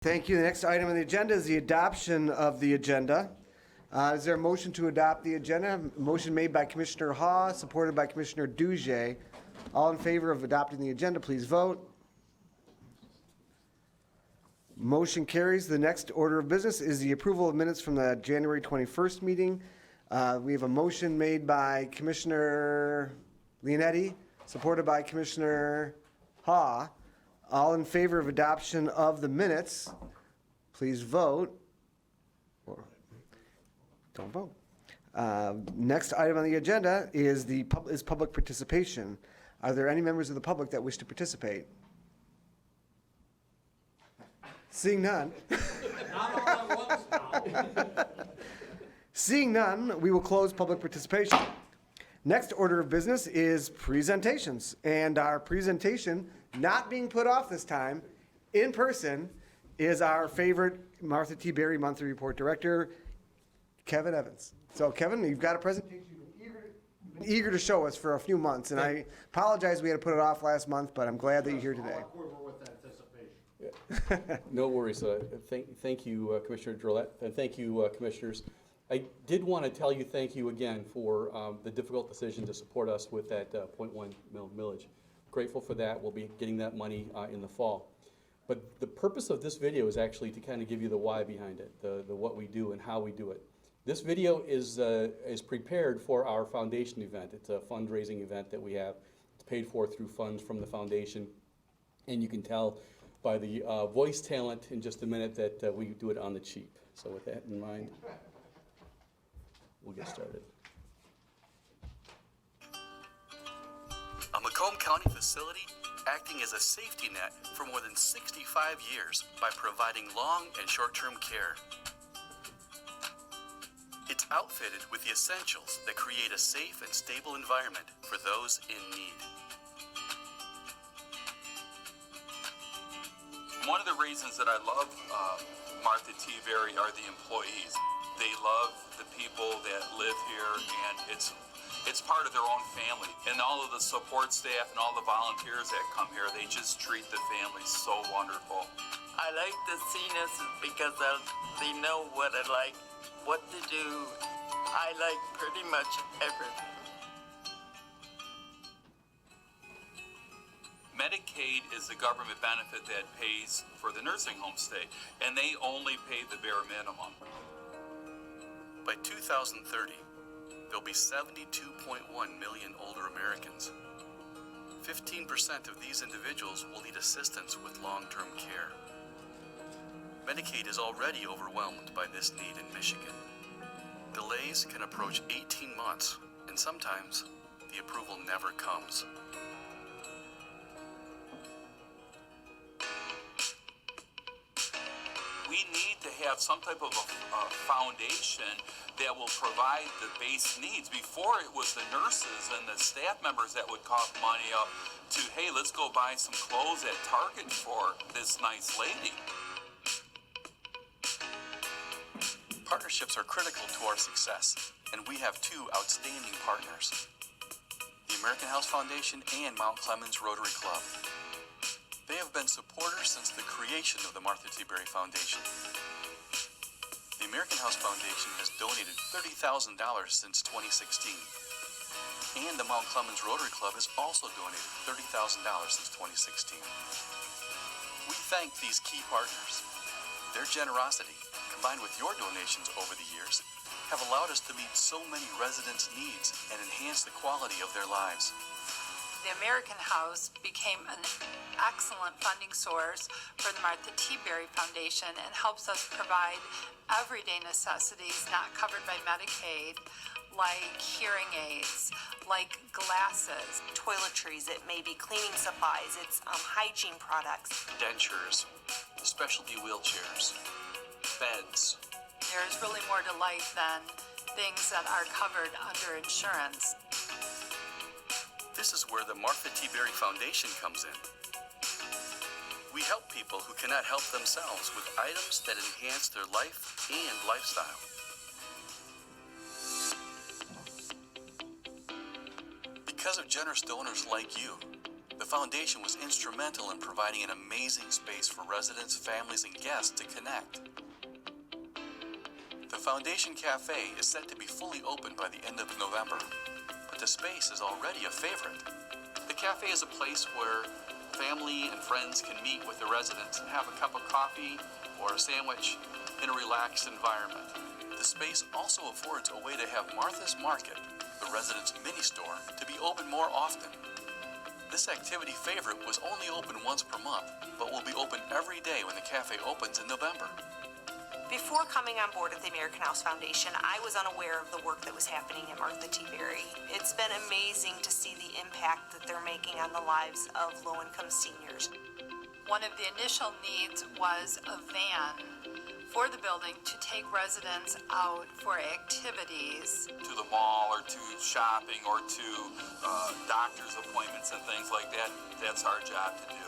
Thank you. The next item on the agenda is the adoption of the agenda. Is there a motion to adopt the agenda? Motion made by Commissioner Haw, supported by Commissioner Duge. All in favor of adopting the agenda, please vote. Motion carries. The next order of business is the approval of minutes from the January 21st meeting. We have a motion made by Commissioner Leonetti, supported by Commissioner Haw. All in favor of adoption of the minutes, please vote. Or don't vote. Next item on the agenda is public participation. Are there any members of the public that wish to participate? Seeing none. Not all at once now. Seeing none, we will close public participation. Next order of business is presentations. And our presentation, not being put off this time, in person, is our favorite Martha T. Berry Monthly Report Director, Kevin Evans. So Kevin, you've got a presentation you've been eager to show us for a few months. And I apologize we had to put it off last month, but I'm glad that you're here today. With anticipation. No worries. Thank you, Commissioner Drollet, and thank you, Commissioners. I did want to tell you thank you again for the difficult decision to support us with that 0.1 millage. Grateful for that. We'll be getting that money in the fall. But the purpose of this video is actually to kind of give you the why behind it, the what we do and how we do it. This video is prepared for our foundation event. It's a fundraising event that we have. It's paid for through funds from the foundation, and you can tell by the voice talent in just a minute that we do it on the cheap. So with that in mind, we'll get started. A Macomb County facility acting as a safety net for more than 65 years by providing long and short-term care. It's outfitted with the essentials that create a safe and stable environment for those in need. One of the reasons that I love Martha T. Berry are the employees. They love the people that live here, and it's part of their own family. And all of the support staff and all the volunteers that come here, they just treat the family so wonderful. I like the seniors because they know what I like, what to do. I like pretty much everything. Medicaid is the government benefit that pays for the nursing home stay, and they only pay the bare minimum. By 2030, there'll be 72.1 million older Americans. 15% of these individuals will need assistance with long-term care. Medicaid is already overwhelmed by this need in Michigan. Delays can approach 18 months, and sometimes the approval never comes. We need to have some type of a foundation that will provide the base needs. Before, it was the nurses and the staff members that would cough money up to, hey, let's go buy some clothes at Target for this nice lady. Partnerships are critical to our success, and we have two outstanding partners, the American House Foundation and Mount Clemens Rotary Club. They have been supporters since the creation of the Martha T. Berry Foundation. The American House Foundation has donated $30,000 since 2016. And the Mount Clemens Rotary Club has also donated $30,000 since 2016. We thank these key partners. Their generosity, combined with your donations over the years, have allowed us to meet so many residents' needs and enhance the quality of their lives. The American House became an excellent funding source for the Martha T. Berry Foundation and helps us provide everyday necessities not covered by Medicaid, like hearing aids, like glasses. Toiletries, it may be cleaning supplies, it's hygiene products. Dentures, specialty wheelchairs, beds. There is really more to life than things that are covered under insurance. This is where the Martha T. Berry Foundation comes in. We help people who cannot help themselves with items that enhance their life and lifestyle. Because of generous donors like you, The foundation was instrumental in providing an amazing space for residents, families, and guests to connect. The Foundation Cafe is set to be fully open by the end of November, but the space is already a favorite. The cafe is a place where family and friends can meet with the residents and have a cup of coffee or a sandwich in a relaxed environment. The space also affords a way to have Martha's Market, the residents' mini store, to be open more often. This activity favorite was only open once per month, but will be open every day when the cafe opens in November. Before coming on board at the American House Foundation, I was unaware of the work that was happening at Martha T. Berry. It's been amazing to see the impact that they're making on the lives of low-income seniors. One of the initial needs was a van for the building to take residents out for activities. To the mall or to shopping or to doctor's appointments and things like that, that's our job to do.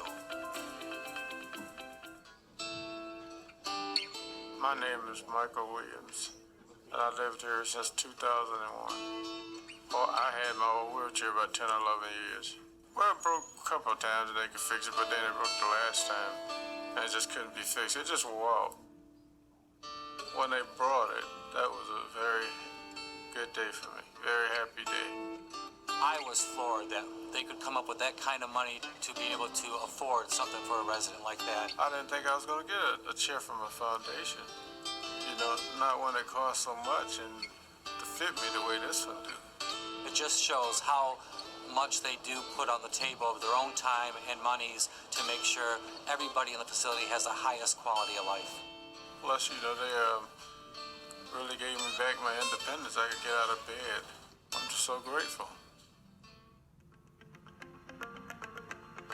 My name is Michael Williams, and I lived here since 2001. Well, I had my old wheelchair about 10 or 11 years. Well, it broke a couple of times and they could fix it, but then it broke the last time, and it just couldn't be fixed. It just wore out. When they brought it, that was a very good day for me, very happy day. I was floored that they could come up with that kind of money to be able to afford something for a resident like that. I didn't think I was going to get a chair from a foundation. You know, not when it cost so much and to fit me the way this one do. It just shows how much they do put on the table of their own time and monies to make sure everybody in the facility has the highest quality of life. Plus, you know, they really gave me back my independence. I could get out of bed. I'm just so grateful.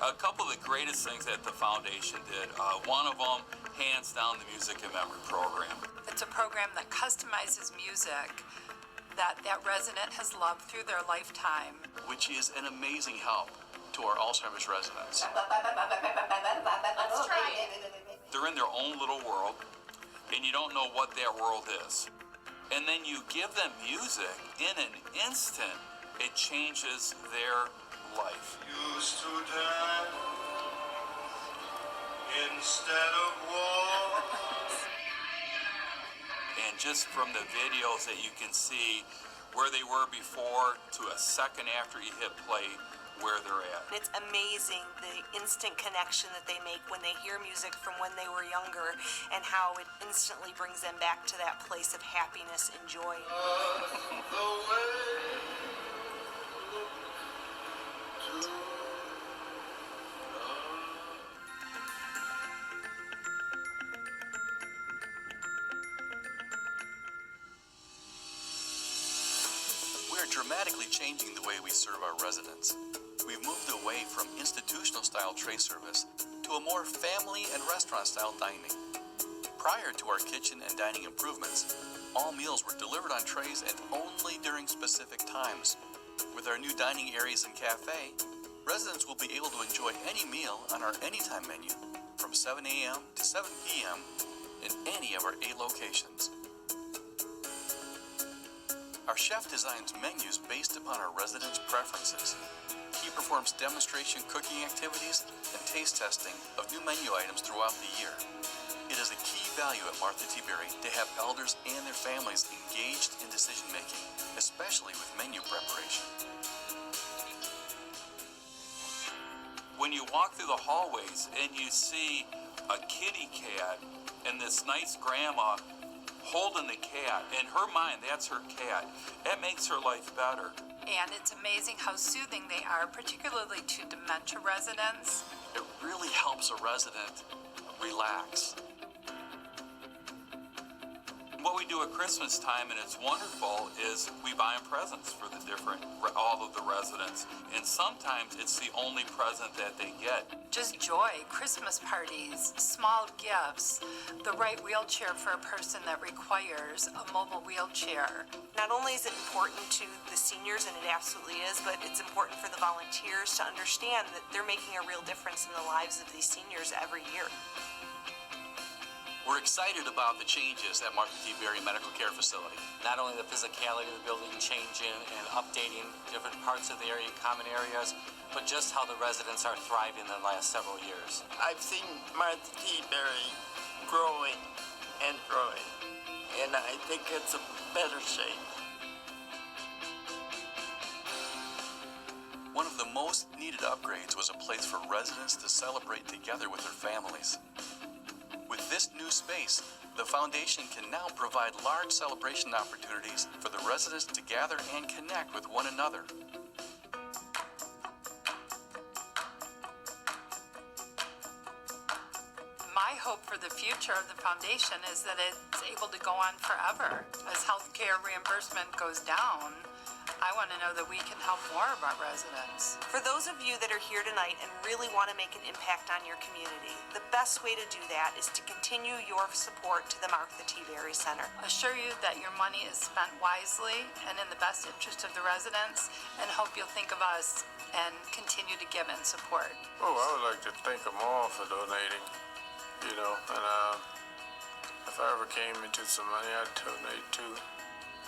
A couple of the greatest things that the foundation did, one of them, hands down, the Music and Memory program. It's a program that customizes music that resident has loved through their lifetime. Which is an amazing help to our Alzheimer's residents. They're in their own little world, and you don't know what that world is. And then you give them music, in an instant, it changes their life. Used to die instead of war. And just from the videos that you can see where they were before to a second after you hit play, where they're at. It's amazing the instant connection that they make when they hear music from when they were younger and how it instantly brings them back to that place of happiness and joy. We're dramatically changing the way we serve our residents. We've moved away from institutional-style tray service to a more family and restaurant-style dining. Prior to our kitchen and dining improvements, all meals were delivered on trays and only during specific times. With our new dining areas and cafe, residents will be able to enjoy any meal on our Anytime menu from 7 a.m. to 7 p.m. in any of our 8 locations. Our chef designs menus based upon our residents' preferences. He performs demonstration cooking activities and taste testing of new menu items throughout the year. It is a key value at Martha T. Berry to have elders and their families engaged in decision-making, especially with menu preparation. When you walk through the hallways and you see a kitty cat and this nice grandma holding the cat, in her mind, that's her cat. That makes her life better. And it's amazing how soothing they are, particularly to dementia residents. It really helps a resident relax. What we do at Christmas time, and it's wonderful, is we buy them presents for all of the residents. And sometimes it's the only present that they get. Just joy, Christmas parties, small gifts, the right wheelchair for a person that requires a mobile wheelchair. Not only is it important to the seniors, and it absolutely is, but it's important for the volunteers to understand that they're making a real difference in the lives of these seniors every year. We're excited about the changes at Martha T. Berry Medical Care Facility. Not only the physicality of the building changing and updating different parts of the area, common areas, but just how the residents are thriving in the last several years. I've seen Martha T. Berry growing and growing, and I think it's a better shape. One of the most needed upgrades was a place for residents to celebrate together with their families. With this new space, the foundation can now provide large celebration opportunities for the residents to gather and connect with one another. My hope for the future of the foundation is that it's able to go on forever. As healthcare reimbursement goes down, I want to know that we can help more of our residents. For those of you that are here tonight and really want to make an impact on your community, the best way to do that is to continue your support to the Martha T. Berry Center. Assure you that your money is spent wisely and in the best interest of the residents, and hope you'll think of us and continue to give and support. Oh, I would like to thank them all for donating, and if I ever came into some money, I'd donate too,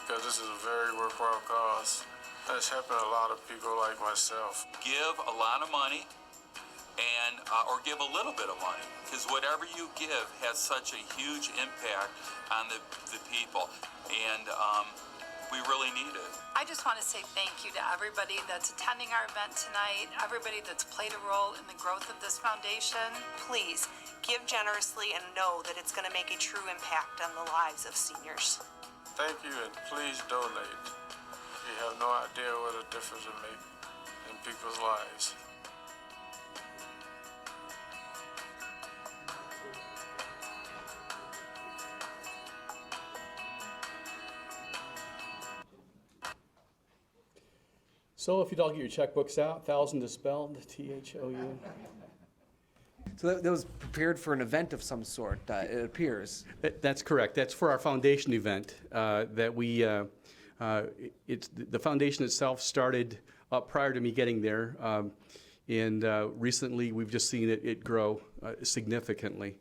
because this is a very worthwhile cause. It's helping a lot of people like myself. Give a lot of money and or give a little bit of money, because whatever you give has such a huge impact on the people, and we really need it. I just want to say thank you to everybody that's attending our event tonight, everybody that's played a role in the growth of this foundation. Please give generously and know that it's going to make a true impact on the lives of seniors. Thank you, and please donate. You have no idea what a difference it makes in people's lives. So if you'd all get your checkbooks out, 1,000 is spelled T-H-O-U. So that was prepared for an event of some sort, it appears. That's correct. That's for our foundation event that we, the foundation itself started up prior to me getting there. And recently we've just seen it grow significantly.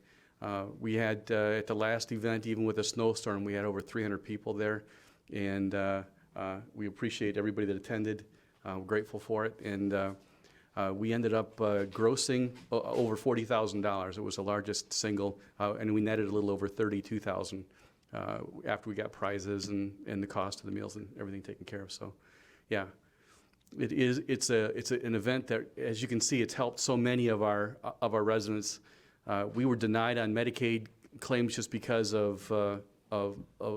We had, at the last event, even with a snowstorm, we had over 300 people there. And we appreciate everybody that attended. We're grateful for it. And we ended up grossing over $40,000. It was the largest single, and we netted a little over $32,000 after we got prizes and the cost of the meals and everything taken care of. So, yeah, it's an event that, as you can see, it's helped so many of our residents. We were denied on Medicaid claims just because of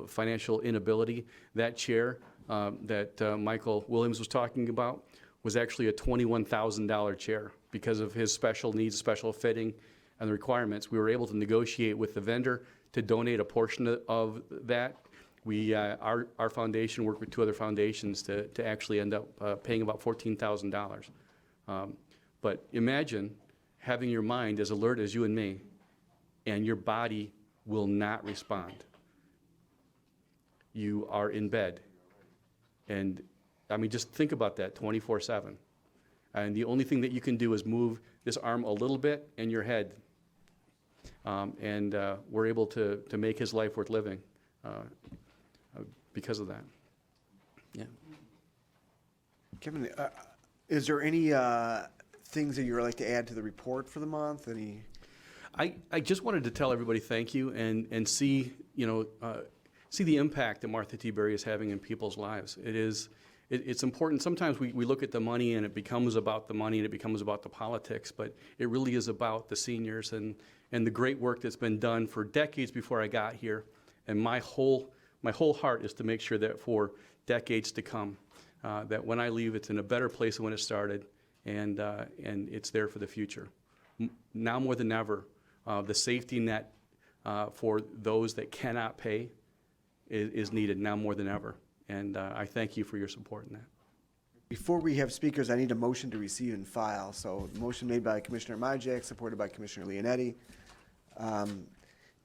financial inability. That chair that Michael Williams was talking about was actually a $21,000 chair because of his special needs, special fitting, and the requirements. We were able to negotiate with the vendor to donate a portion of that. We, our foundation worked with two other foundations to actually end up paying about $14,000. But imagine having your mind as alert as you and me, and your body will not respond. You are in bed. And I mean, just think about that 24/7. And the only thing that you can do is move this arm a little bit and your head. And we're able to make his life worth living because of that. Yeah. Kevin, is there any things that you would like to add to the report for the month? Any? I just wanted to tell everybody thank you and see, see the impact that Martha T. Berry is having in people's lives. It's important. Sometimes we look at the money and it becomes about the money and it becomes about the politics, but it really is about the seniors and the great work that's been done for decades before I got here. And my whole heart is to make sure that for decades to come, that when I leave, it's in a better place than when it started, and it's there for the future. Now more than ever, the safety net for those that cannot pay is needed now more than ever. And I thank you for your support in that. Before we have speakers, I need a motion to receive and file. So motion made by Commissioner Majak, supported by Commissioner Leonetti.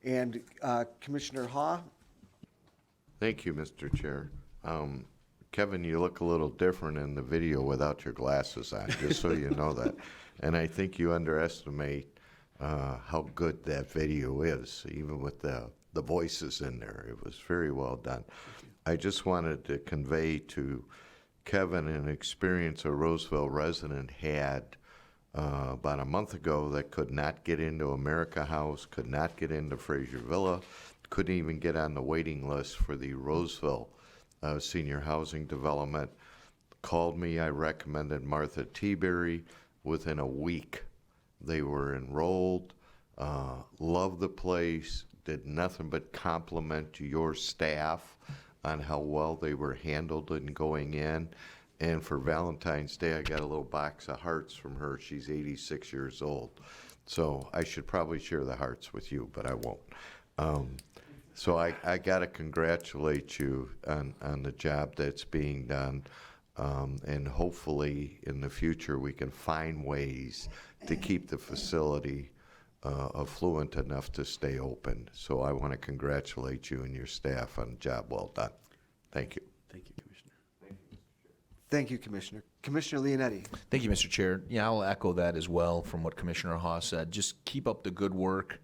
And Commissioner Ha? Thank you, Mr. Chair. Kevin, you look a little different in the video without your glasses on, just so you know that. And I think you underestimate how good that video is, even with the voices in there. It was very well done. I just wanted to convey to Kevin an experience a Roseville resident had about a month ago that could not get into America House, could not get into Fraser Villa, couldn't even get on the waiting list for the Roseville senior housing development. Called me, I recommended Martha Teaberry. Within a week, they were enrolled, loved the place, did nothing but compliment your staff on how well they were handled in going in. And for Valentine's Day, I got a little box of hearts from her. She's 86 years old. So I should probably share the hearts with you, but I won't. So I got to congratulate you on the job that's being done. And hopefully in the future we can find ways to keep the facility affluent enough to stay open. So I want to congratulate you and your staff on a job well done. Thank you. Thank you, Commissioner. Thank you, Commissioner. Commissioner Leonetti. Thank you, Mr. Chair. Yeah, I'll echo that as well from what Commissioner Haas said. Just keep up the good work.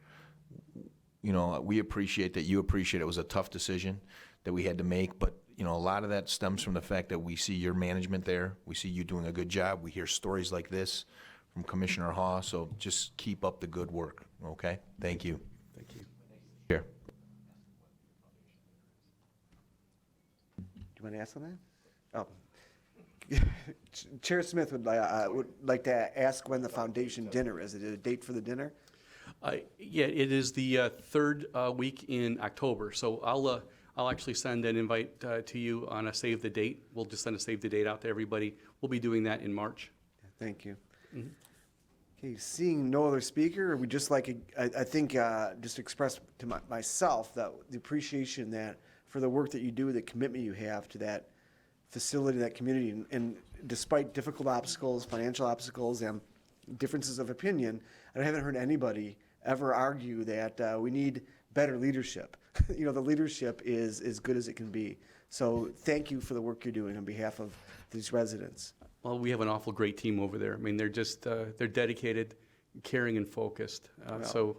You know, we appreciate that you appreciate it was a tough decision that we had to make, but you know, a lot of that stems from the fact that we see your management there. We see you doing a good job. We hear stories like this from Commissioner Haas, so just keep up the good work, okay? Thank you. Thank you. Chair. Do you want to ask on that? Oh. Chair Smith would like to ask when the foundation dinner is. Is it a date for the dinner? Yeah, it is the third week in October, so I'll actually send an invite to you on a save the date. We'll just send a save the date out to everybody. We'll be doing that in March. Thank you. Okay, seeing no other speaker, we just like, I think, just express to myself that the appreciation that for the work that you do, the commitment you have to that facility, that community, and despite difficult obstacles, financial obstacles, and differences of opinion, I haven't heard anybody ever argue that we need better leadership. You know, the leadership is as good as it can be. So thank you for the work you're doing on behalf of these residents. Well, we have an awful great team over there. I mean, they're just, they're dedicated, caring, and focused. So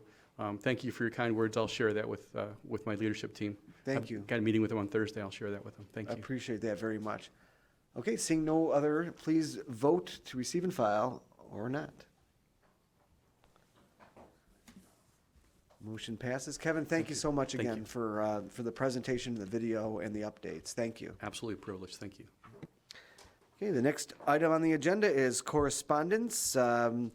thank you for your kind words. I'll share that with my leadership team. Thank you. I've got a meeting with them on Thursday. I'll share that with them. Thank I you. appreciate that very much. Okay, seeing no other, please vote to receive and file or not. Motion passes. Kevin, thank you so much Thank again you. for the presentation, the video, and the updates. Thank you. Absolutely privileged. Thank you. Okay, the next item on the agenda is correspondence. I'll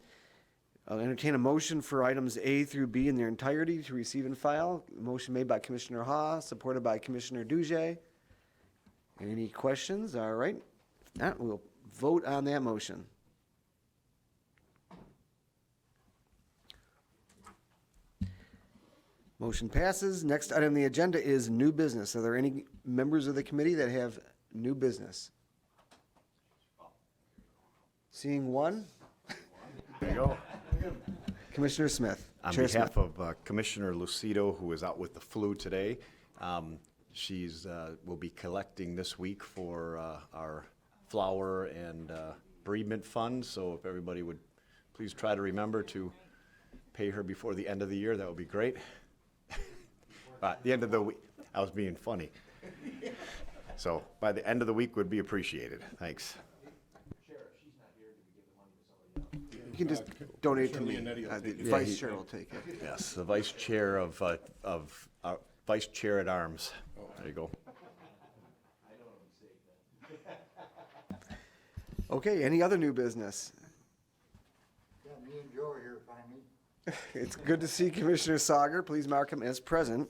entertain a motion for items A through B in their entirety to receive and file. Motion made by Commissioner Ha, supported by Commissioner Duje. Any questions? All right. If not, we'll vote on that motion. Motion passes. Next item on the agenda is new business. Are there any members of the committee that have new business? Seeing one? There you go. Commissioner Smith. On Chair behalf Smith. of Commissioner Lucido, who is out with the flu today, she's will be collecting this week for our flower and bereavement fund. So if everybody would please try to remember to pay her before the end of the year, that would be great. The end of the week, I was being funny. So by the end of the week would be appreciated. Thanks. You can just donate to me. The Vice Chair will take it. Yes, the Vice Chair of Vice Chair at Arms. There you go. Okay, any other new business? Yeah, me and Joe are here finally. It's good to see Commissioner Sauger. Please mark him as present.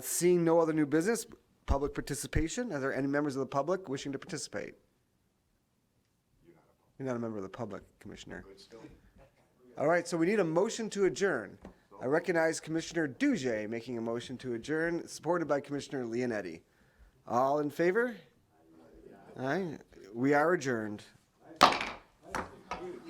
Seeing no other new business, public participation. Are there any members of the public wishing to participate? You're not a member of the public, Commissioner. All right, so we need a motion to adjourn. I recognize Commissioner Duje making a motion to adjourn, supported by Commissioner Leonetti. All in favor? All right, we are adjourned.